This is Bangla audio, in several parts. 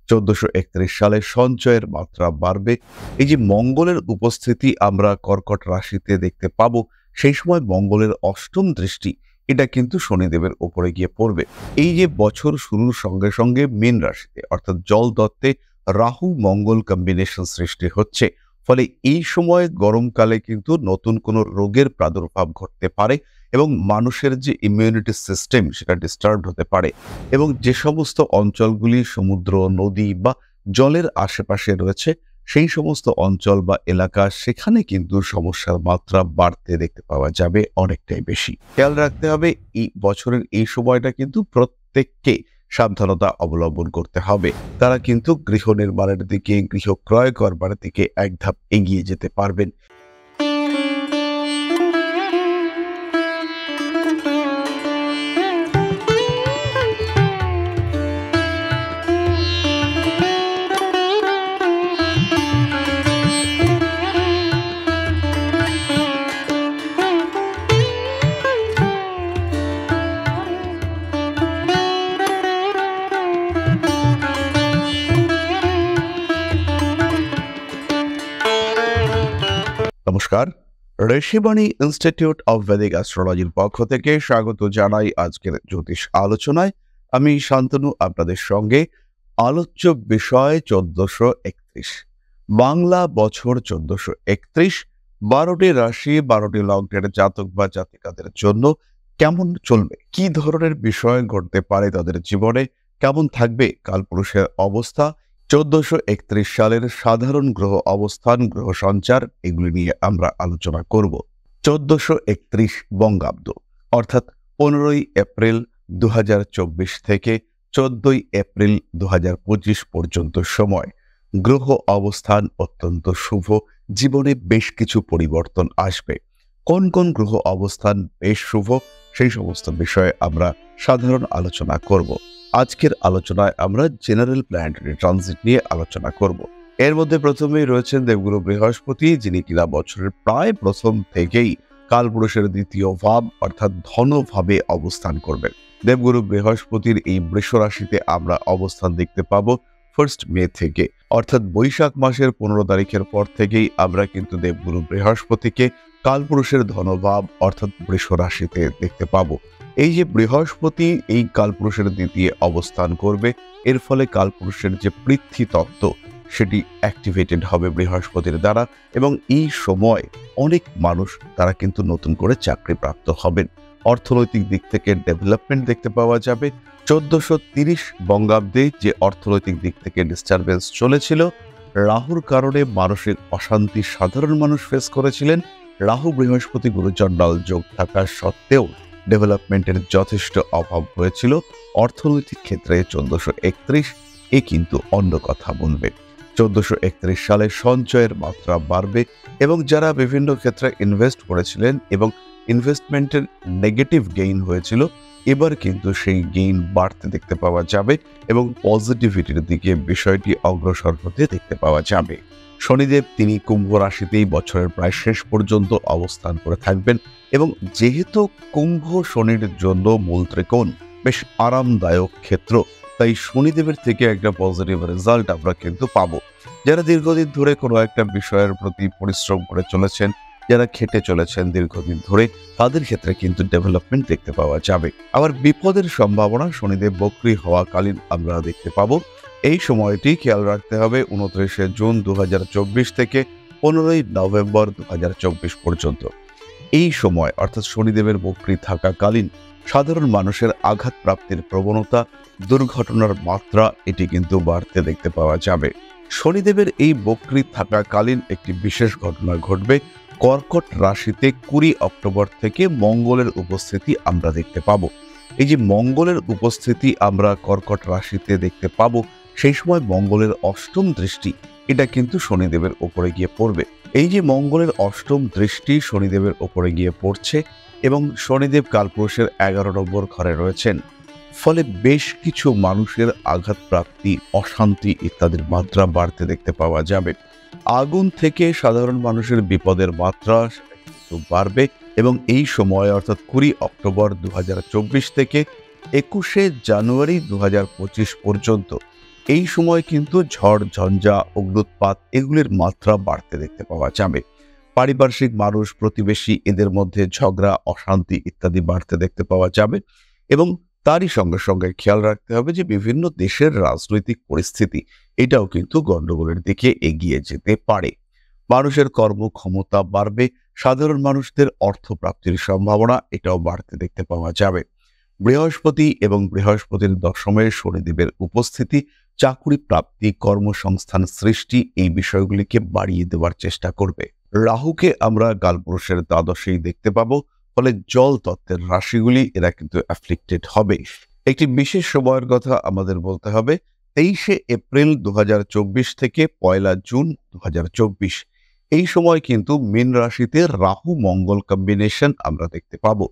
1431 সালে সঞ্চয়ের মাত্রা বাড়বে। এই যে মঙ্গলের উপস্থিতি আমরা কর্কট রাশিতে দেখতে পাবো, সেই সময় মঙ্গলের অষ্টম দৃষ্টি এটা কিন্তু শনিদেবের উপরে গিয়ে পড়বে। এই যে বছর শুরুর সঙ্গে সঙ্গে মীন রাশিতে অর্থাৎ জল তত্ত্বে রাহু মঙ্গল কম্বিনেশন সৃষ্টি হচ্ছে, ফলে এই সময় গরমকালে কিন্তু নতুন কোনো রোগের প্রাদুর্ভাব ঘটতে পারে এবং মানুষের যে ইমিউনিটি সিস্টেম সেটা ডিস্টার্ব হতে পারে এবং যে সমস্ত অঞ্চলগুলি সমুদ্র, নদী বা জলের আশেপাশে রয়েছে সেই সমস্ত অঞ্চল বা এলাকা, সেখানে কিন্তু সমস্যার মাত্রা বাড়তে দেখতে পাওয়া যাবে অনেকটাই বেশি। খেয়াল রাখতে হবে এই বছরের এই সময়টা কিন্তু প্রত্যেককে সাবধানতা অবলম্বন করতে হবে। তারা কিন্তু গৃহ নির্মাণের দিকে, গৃহ ক্রয় করবার দিকে এক ধাপ এগিয়ে যেতে পারবেন। নমস্কার, ঋষিবাণী ইনস্টিটিউট অব ভেদিক অ্যাস্ট্রোলজির পক্ষ থেকে স্বাগত জানাই আজকের জ্যোতিষ আলোচনায়। আমি শান্তনু, আপনাদের সঙ্গে। আলোচ্য বিষয় 1431 বাংলা বছর 1431। 12টি রাশি, 12টি লগ্নের জাতক বা জাতিকাদের জন্য কেমন চলবে, কি ধরনের বিষয় ঘটতে পারে তাদের জীবনে, কেমন থাকবে কালপুরুষের অবস্থা, 1431 সালের সাধারণ গ্রহ অবস্থান, গ্রহ সঞ্চার, এগুলি নিয়ে আমরা আলোচনা করব। 1431 বঙ্গাব্দ অর্থাৎ 15ই এপ্রিল 2024 থেকে 14ই এপ্রিল 2025 পর্যন্ত সময়। গ্রহ অবস্থান অত্যন্ত শুভ, জীবনে বেশ কিছু পরিবর্তন আসবে। কোন কোন গ্রহ অবস্থান বেশ শুভ, সেই সমস্ত বিষয়ে আমরা সাধারণ আলোচনা করব। আজকের আলোচনায় আমরা জেনারেল প্ল্যানেটারি ট্রানজিট নিয়ে আলোচনা করব। এর মধ্যে প্রথমেই রয়েছেন দেবগুরু বৃহস্পতি, যিনি কিনা বছরের প্রায় প্রথম থেকেই কালপুরুষের দ্বিতীয় ভাব অর্থাৎ ধনভাবে অবস্থান করবেন। দেবগুরু বৃহস্পতির এই বৃষ রাশিতে আমরা অবস্থান দেখতে পাবো 1 মে থেকে, অর্থাৎ বৈশাখ মাসের 15 তারিখের পর থেকেই আমরা কিন্তু দেবগুরু বৃহস্পতিকে কালপুরুষের ধনভাব অর্থাৎ বৃষ রাশিতে দেখতে পাবো। এই যে বৃহস্পতি এই কালপুরুষের দ্বিতীয় অবস্থান করবে, এর ফলে কালপুরুষের যে পৃথ্বী তত্ত্ব সেটি অ্যাক্টিভেটেড হবে বৃহস্পতির দ্বারা এবং এই সময় অনেক মানুষ তারা কিন্তু নতুন করে চাকরি প্রাপ্ত হবেন। অর্থনৈতিক দিক থেকে ডেভেলপমেন্ট দেখতে পাওয়া যাবে। 1430 বঙ্গাব্দে যে অর্থনৈতিক দিক থেকে ডিস্টারবেন্স চলেছিল, রাহুর কারণে মানসিক অশান্তি সাধারণ মানুষ ফেস করেছিলেন। রাহু বৃহস্পতি গুরুচণ্ডাল যোগ থাকা সত্ত্বেও ডেভেলপমেন্টের যথেষ্ট অভাব হয়েছিল। অর্থনৈতিক ক্ষেত্রে 1431 কিন্তু অন্য কথা বলবে। 1431 সালে সঞ্চয়ের মাত্রা বাড়বে এবং যারা বিভিন্ন ক্ষেত্রে ইনভেস্ট করেছিলেন এবং ইনভেস্টমেন্টের নেগেটিভ গেইন হয়েছিল, এবার কিন্তু সেই গেইন বাড়তে দেখতে পাওয়া যাবে এবং পজিটিভিটির দিকে বিষয়টি অগ্রসর হতে দেখতে পাওয়া যাবে। শনিদেব তিনি কুম্ভ রাশিতেই বছরের প্রায় শেষ পর্যন্ত অবস্থান করে থাকবেন এবং যেহেতু কুম্ভ শনির জন্য মূল ত্রিকোণ, বেশ আরামদায়ক ক্ষেত্র, তাই শনিদেবের থেকে একটা পজিটিভ রেজাল্ট আমরা কিন্তু পাবো। যারা দীর্ঘদিন ধরে কোনো একটা বিষয়ের প্রতি পরিশ্রম করে চলেছেন, যারা খেটে চলেছেন দীর্ঘদিন ধরে, তাদের ক্ষেত্রে কিন্তু ডেভেলপমেন্ট দেখতে পাওয়া যাবে। আবার বিপদের সম্ভাবনা শনিদেব বক্রী হওয়াকালীন আমরা দেখতে পাবো। এই সময়টি খেয়াল রাখতে হবে 29শে জুন 2024 থেকে 15ই নভেম্বর 2024 পর্যন্ত। এই সময় অর্থাৎ শনিদেবের বক্রী থাকাকালীন সাধারণ মানুষের আঘাত প্রাপ্তির প্রবণতা, দুর্ঘটনার মাত্রা এটি কিন্তু বাড়তে দেখতে পাওয়া যাবে। শনিদেবের এই বক্রী থাকাকালীন একটি বিশেষ ঘটনা ঘটবে। কর্কট রাশিতে 20 অক্টোবর থেকে মঙ্গলের উপস্থিতি আমরা দেখতে পাবো। এই যে মঙ্গলের উপস্থিতি আমরা কর্কট রাশিতে দেখতে পাবো, সেই সময় মঙ্গলের অষ্টম দৃষ্টি এটা কিন্তু শনিদেবের উপরে গিয়ে পড়বে। এই যে মঙ্গলের অষ্টম দৃষ্টি শনিদেবের উপরে গিয়ে পড়ছে এবং শনিদেব কালপুরুষের 11 নম্বর ঘরে রয়েছেন, ফলে বেশ কিছু মানুষের আঘাতপ্রাপ্তি, অশান্তি ইত্যাদির মাত্রা বাড়তে দেখতে পাওয়া যাবে। আগুন থেকে সাধারণ মানুষের বিপদের মাত্রা কিন্তু বাড়বে এবং এই সময় অর্থাৎ 20 অক্টোবর 2024 থেকে 21শে জানুয়ারি 2025 পর্যন্ত এই সময় কিন্তু ঝড় ঝঞ্ঝা অগ্ন্যুৎপাত এগুলির মাত্রা বাড়তে দেখতে পাওয়া যাবে। পারিপার্শ্বিক মানুষ প্রতিবেশী এদের মধ্যে ঝগড়া অশান্তি ইত্যাদি বাড়তে দেখতে পাওয়া যাবে এবং তারই সঙ্গে সঙ্গে খেয়াল রাখতে হবে যে বিভিন্ন দেশের রাজনৈতিক পরিস্থিতি এটাও কিন্তু গণ্ডগোলের দিকে এগিয়ে যেতে পারে। মানুষের কর্মক্ষমতা বাড়বে, সাধারণ মানুষদের অর্থপ্রাপ্তির সম্ভাবনা এটাও বাড়তে দেখতে পাওয়া যাবে। বৃহস্পতি এবং বৃহস্পতির দশমে শনিদেবের উপস্থিতি চাকুরি প্রাপ্তি কর্মসংস্থান সৃষ্টি এই বিষয়গুলিকে বাড়িয়ে দেওয়ার চেষ্টা করবে। রাহুকে আমরা কালপুরুষের দ্বাদশেই দেখতে পাবো, ফলে জল তত্ত্বের রাশিগুলি এরা কিন্তু অ্যাফ্লিক্টেড হবে। একটি বিশেষ সময়ের কথা আমাদের বলতে হবে, 23শে এপ্রিল 2024 থেকে 1লা জুন 2024 এই সময় কিন্তু মীন রাশিতে রাহু মঙ্গল কম্বিনেশন আমরা দেখতে পাবো।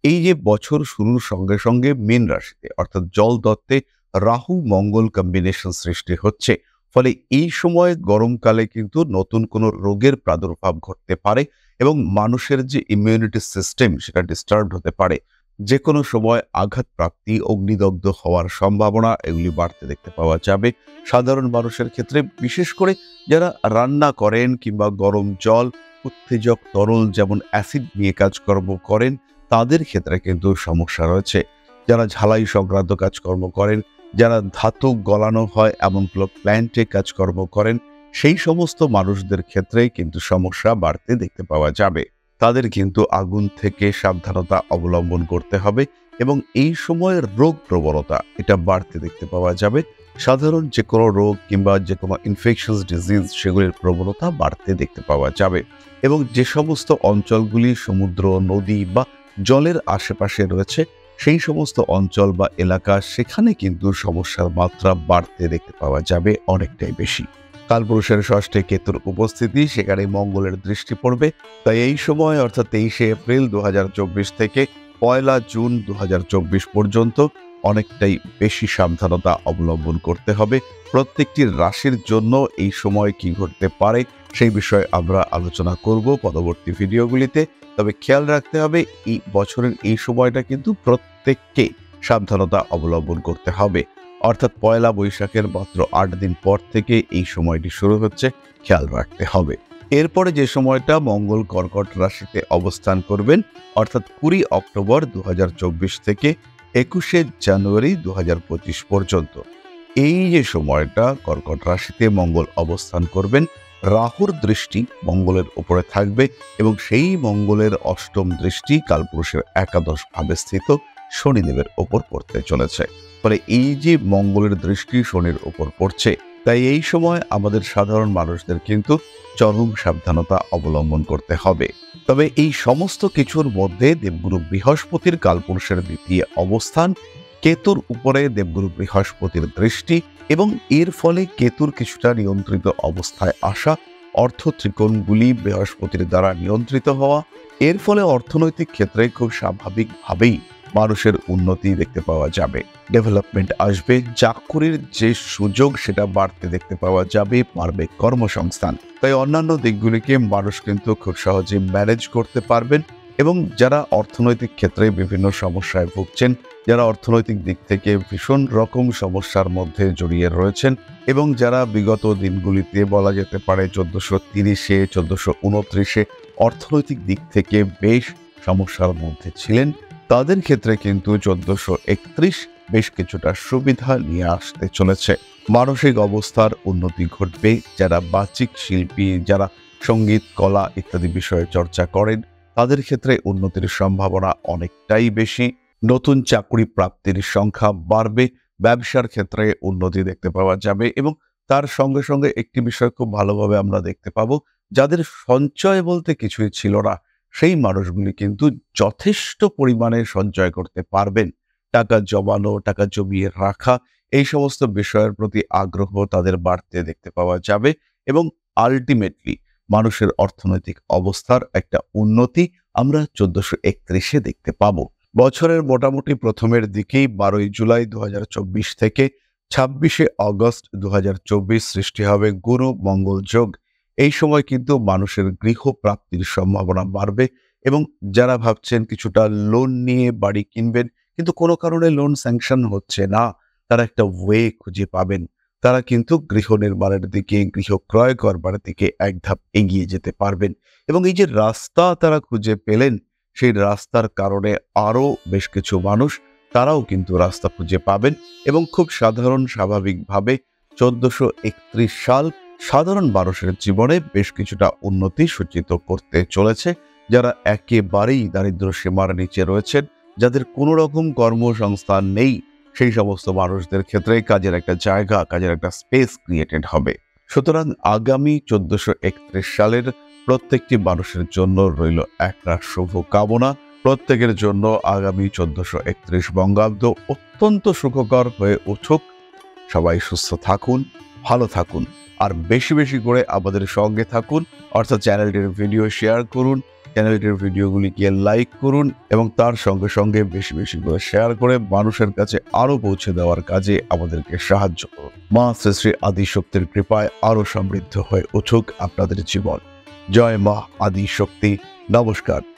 এই যে বছর শুরুর সঙ্গে সঙ্গে মীন রাশিতে অর্থাৎ জল তত্ত্বে রাহু মঙ্গল কম্বিনেশন সৃষ্টি হচ্ছে, ফলে এই সময় গরমকালে কিন্তু নতুন কোনো রোগের প্রাদুর্ভাব ঘটতে পারে এবং মানুষের যে ইমিউনিটি সিস্টেম সেটা ডিস্টার্ব হতে পারে। যে কোনো সময় আঘাত প্রাপ্তি অগ্নিদগ্ধ হওয়ার সম্ভাবনা এগুলি বাড়তে দেখতে পাওয়া যাবে সাধারণ মানুষের ক্ষেত্রে, বিশেষ করে যারা রান্না করেন কিংবা গরম জল উত্তেজক তরল যেমন অ্যাসিড নিয়ে কাজকর্ম করেন তাদের ক্ষেত্রে কিন্তু সমস্যা রয়েছে। যারা ঝালাই সংক্রান্ত কাজকর্ম করেন, যারা ধাতু গলানো হয় এমন প্ল্যান্টে কাজকর্ম করেন, সেই সমস্ত মানুষদের ক্ষেত্রে কিন্তু সমস্যা বাড়তে দেখতে পাওয়া যাবে। তাদের কিন্তু আগুন থেকে সাবধানতা অবলম্বন করতে হবে এবং এই সময়ের রোগ প্রবণতা এটা বাড়তে দেখতে পাওয়া যাবে। সাধারণ যে কোনো রোগ কিংবা যে কোনো ইনফেকশাস ডিজিজ সেগুলির প্রবণতা বাড়তে দেখতে পাওয়া যাবে এবং যে সমস্ত অঞ্চলগুলি সমুদ্র নদী বা জলের আশেপাশে রয়েছে সেই সমস্ত অঞ্চল বা এলাকা সেখানে কিন্তু সমস্যার মাত্রা বাড়তে দেখতে পাওয়া যাবে অনেকটাই বেশি। কালপুরুষের ষষ্ঠে কেতুর উপস্থিতি, সেখানে মঙ্গলের দৃষ্টি পড়বে, তাই এই সময় অর্থাৎ 23শে এপ্রিল 2024 থেকে 1লা জুন 2024 পর্যন্ত অনেকটাই বেশি সাবধানতা অবলম্বন করতে হবে। প্রত্যেকটি রাশির জন্য এই সময় কি ঘটতে পারে সেই বিষয়ে আমরা আলোচনা করব পরবর্তী ভিডিওগুলিতে। তবে খেয়াল রাখতে হবে এই বছরের এই সময়টা কিন্তু প্রত্যেককে সাবধানতা অবলম্বন করতে হবে, অর্থাৎ 1লা বৈশাখের মাত্র 8 দিন পর থেকে এই সময়টি শুরু হচ্ছে, খেয়াল রাখতে হবে। এরপরে যে সময়টা মঙ্গল কর্কট রাশিতে অবস্থান করবেন অর্থাৎ 20 অক্টোবর 2024 থেকে 21শে জানুয়ারি 2025 পর্যন্ত, এই যে সময়টা কর্কট রাশিতে মঙ্গল অবস্থান করবেন, রাহুর দৃষ্টি মঙ্গলের উপরে থাকবে এবং সেই মঙ্গলের অষ্টম দৃষ্টি কালপুরুষের একাদশ ভাবে স্থিত শনিদেবের ওপর পড়তে চলেছে। ফলে এই যে মঙ্গলের দৃষ্টি শনির ওপর পড়ছে, তাই এই সময় আমাদের সাধারণ মানুষদের কিন্তু চরম সাবধানতা অবলম্বন করতে হবে। তবে এই সমস্ত কিছুর মধ্যে দেবগুরু বৃহস্পতির কালপুরুষের দ্বিতীয় অবস্থান, কেতুর উপরে দেবগুরু বৃহস্পতির দৃষ্টি এবং এর ফলে কেতুর কিছুটা নিয়ন্ত্রিত অবস্থায় আসা, অর্থ ত্রিকোণগুলি বৃহস্পতির দ্বারা নিয়ন্ত্রিত হওয়া, এর ফলে অর্থনৈতিক ক্ষেত্রে খুব স্বাভাবিকভাবেই মানুষের উন্নতি দেখতে পাওয়া যাবে, ডেভেলপমেন্ট আসবে, চাকরির যে সুযোগ সেটা বাড়তে দেখতে পাওয়া যাবে, বাড়বে কর্মসংস্থান। তাই অন্যান্য দিকগুলিকে মানুষ কিন্তু খুব সহজে ম্যানেজ করতে পারবেন এবং যারা অর্থনৈতিক ক্ষেত্রে বিভিন্ন সমস্যায় ভুগছেন, যারা অর্থনৈতিক দিক থেকে ভীষণ রকম সমস্যার মধ্যে জড়িয়ে রয়েছেন এবং যারা বিগত দিনগুলিতে বলা যেতে পারে 1430-এ 1429-এ অর্থনৈতিক দিক থেকে বেশ সমস্যার মধ্যে ছিলেন, তাদের ক্ষেত্রে কিন্তু 1431 বেশ কিছুটা সুবিধা নিয়ে আসতে চলেছে। মানসিক অবস্থার উন্নতি ঘটবে, যারা বাচিক শিল্পী, যারা সঙ্গীত কলা ইত্যাদি বিষয়ে চর্চা করেন তাদের ক্ষেত্রে উন্নতির সম্ভাবনা অনেকটাই বেশি। নতুন চাকরি প্রাপ্তির সংখ্যা বাড়বে, ব্যবসার ক্ষেত্রে উন্নতি দেখতে পাওয়া যাবে এবং তার সঙ্গে সঙ্গে একটি বিষয় খুব ভালোভাবে আমরা দেখতে পাবো, যাদের সঞ্চয় বলতে কিছুই ছিল না সেই মানুষগুলি কিন্তু যথেষ্ট পরিমাণে সঞ্চয় করতে পারবেন। টাকা জমানো, টাকা জমিয়ে রাখা এই সমস্ত বিষয়ের প্রতি আগ্রহ তাদের বাড়তে দেখতে পাওয়া যাবে এবং আলটিমেটলি মানুষের অর্থনৈতিক অবস্থার একটা উন্নতি আমরা 1431-এ দেখতে পাবো। বছরের মোটামুটি প্রথমের দিকেই 12ই জুলাই 2024 থেকে 26শে অগস্ট 2024 সৃষ্টি হবে গুরু মঙ্গল যোগ। এই সময় কিন্তু মানুষের গৃহ প্রাপ্তির সম্ভাবনা বাড়বে এবং যারা ভাবছেন কিছুটা লোন নিয়ে বাড়ি কিনবেন কিন্তু কোনো কারণে লোন স্যাংশন হচ্ছে না, তারা একটা ওয়ে খুঁজে পাবেন। তারা কিন্তু গৃহ নির্মাণের দিকে, গৃহ ক্রয় করবার দিকে এক ধাপ এগিয়ে যেতে পারবেন। এবং এই যে রাস্তা তারা খুঁজে পেলেন, সেই রাস্তার কারণে আরও বেশ কিছু মানুষ তারাও কিন্তু রাস্তা খুঁজে পাবেন এবং খুব সাধারণ স্বাভাবিকভাবে 1431 সাল সাধারণ মানুষের জীবনে বেশ কিছুটা উন্নতি সূচিত করতে চলেছে। যারা একেবারেই দারিদ্র্য সীমার নিচে রয়েছেন, যাদের কোনো রকম কর্মসংস্থান নেই, সেই সমস্ত মানুষদের ক্ষেত্রে কাজের একটা জায়গা, কাজের একটা স্পেস ক্রিয়েটেড হবে। সুতরাং আগামী 1431 সালের প্রত্যেকটি মানুষের জন্য রইল একটা শুভ কামনা। প্রত্যেকের জন্য আগামী 1431 বঙ্গাব্দ অত্যন্ত সুখকর হয়ে উঠুক। সবাই সুস্থ থাকুন, ভালো থাকুন, আর বেশি বেশি করে আমাদের সঙ্গে থাকুন। অর্থাৎ চ্যানেলটির ভিডিও শেয়ার করুন, চ্যানেলটির ভিডিওগুলিকে লাইক করুন এবং তার সঙ্গে সঙ্গে বেশি বেশি করে শেয়ার করে মানুষের কাছে আরও পৌঁছে দেওয়ার কাজে আমাদেরকে সাহায্য করুন। মা শ্রী শ্রী আদিশক্তির কৃপায় আরও সমৃদ্ধ হয়ে উঠুক আপনাদের জীবন। জয় মা আদিশক্তি। নমস্কার।